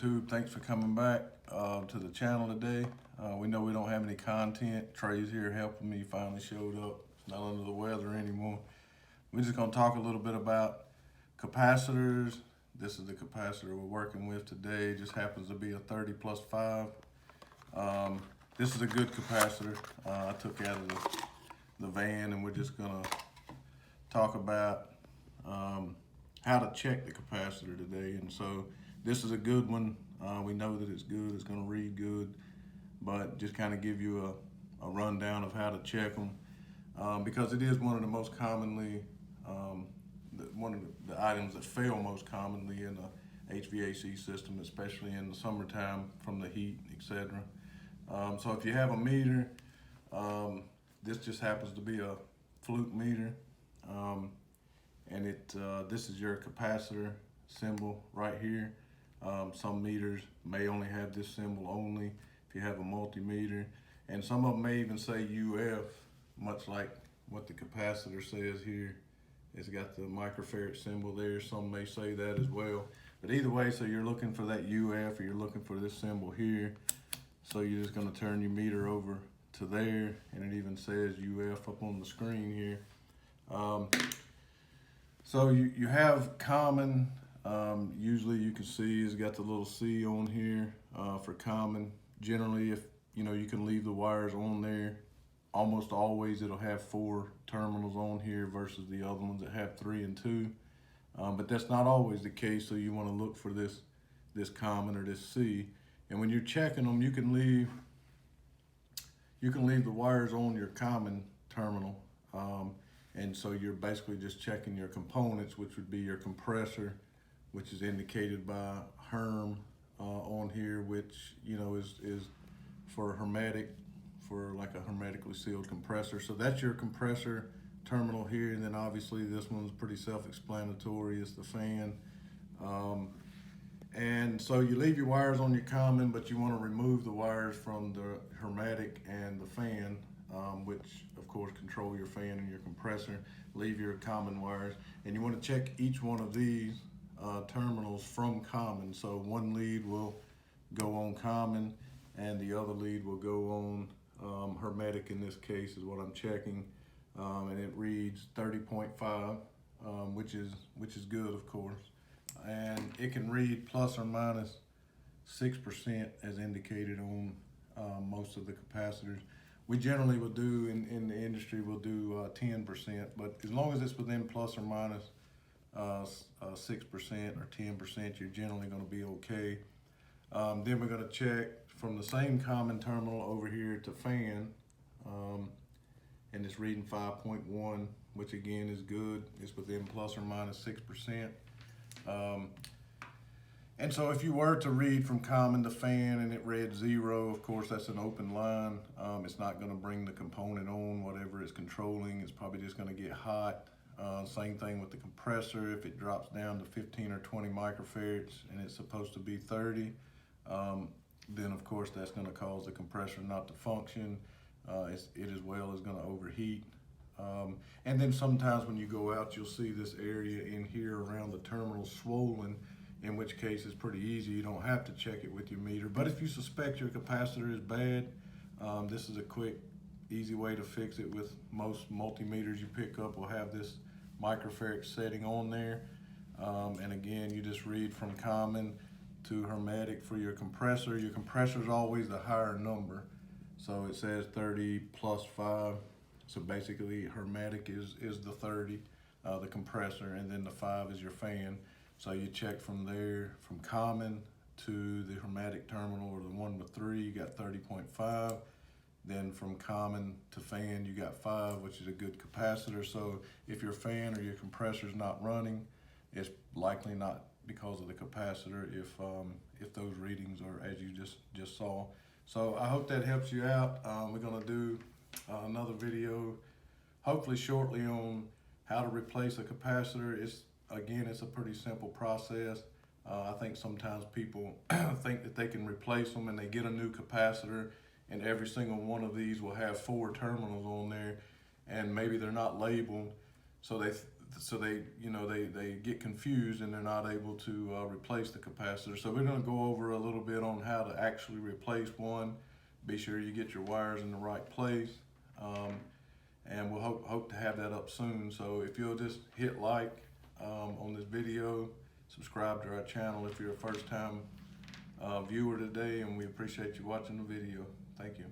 YouTube, thanks for coming back to the channel today. We know we don't have any content. Trey's here helping me, finally showed up. It's not under the weather anymore. We're just gonna talk a little bit about capacitors. This is the capacitor we're working with today. Just happens to be a 30+5. This is a good capacitor. I took out of the van, and we're just gonna talk about how to check the capacitor today. And so this is a good one. We know that it's good, it's gonna read good, but just kind of give you a rundown of how to check them because it is one of the most commonly, one of the items that fail most commonly in a HVAC system, especially in the summertime from the heat, etc. So if you have a meter, this just happens to be a fluke meter. And this is your capacitor symbol right here. Some meters may only have this symbol only if you have a multimeter, and some of them may even say UF, much like what the capacitor says here. It's got the microfarad symbol there. Some may say that as well, but either way, so you're looking for that UF or you're looking for this symbol here. So you're just going to turn your meter over to there, and it even says UF up on the screen here. So you have common, usually you can see it's got the little C on here for common. Generally, if you can leave the wires on there, almost always it'll have 4 terminals on here versus the other ones that have 3 and 2. But that's not always the case, so you want to look for this common or this C. And when you're checking them, you can leave the wires on your common terminal. And so you're basically just checking your components, which would be your compressor, which is indicated by Herm on here, which is for hermetic, for like a hermetically sealed compressor. So that's your compressor terminal here, and then obviously this one's pretty self-explanatory. It's the fan. And so you leave your wires on your common, but you want to remove the wires from the hermetic and the fan, which of course control your fan and your compressor. Leave your common wires, and you want to check each one of these terminals from common. So one lead will go on common and the other lead will go on hermetic. In this case is what I'm checking, and it reads 30.5, which is good, of course, and it can read plus or minus 6% as indicated on most of the capacitors. We generally will do, in the industry, we'll do 10%, but as long as it's within plus or minus 6% or 10%, you're generally going to be okay. Then we're going to check from the same common terminal over here to fan, and it's reading 5.1, which again is good. It's within plus or minus 6%. And so if you were to read from common to fan and it read 0, of course that's an open line. It's not going to bring the component on, whatever it's controlling. It's probably just going to get hot. Same thing with the compressor. If it drops down to 15 or 20 microfarads and it's supposed to be 30, then of course that's going to cause the compressor not to function. It as well is going to overheat. And then sometimes when you go out, you'll see this area in here around the terminal swollen, in which case it's pretty easy. You don't have to check it with your meter. But if you suspect your capacitor is bad, this is a quick, easy way to fix it. With most multimeters you pick up will have this microfarad setting on there. And again, you just read from common to hermetic for your compressor. Your compressor is always the higher number. So it says 30 plus 5. So basically hermetic is the 30, the compressor, and then the 5 is your fan. So you check from there, from common to the hermetic terminal, or the one with 3, you got 30.5. Then from common to fan, you got 5, which is a good capacitor. So if your fan or your compressor is not running, it's likely not because of the capacitor if those readings are as you just saw. So I hope that helps you out. We're gonna do another video hopefully shortly on how to replace a capacitor. Again, it's a pretty simple process. I think sometimes people think that they can replace them, and they get a new capacitor and every single one of these will have 4 terminals on there, and maybe they're not labeled, so they so they get confused and they're not able to replace the capacitor. So we're going to go over a little bit on how to actually replace one. Be sure you get your wires in the right place, and we'll hope to have that up soon. So if you'll just hit like on this video, subscribe to our channel if you're a first time viewer today, and we appreciate you watching the video. Thank you.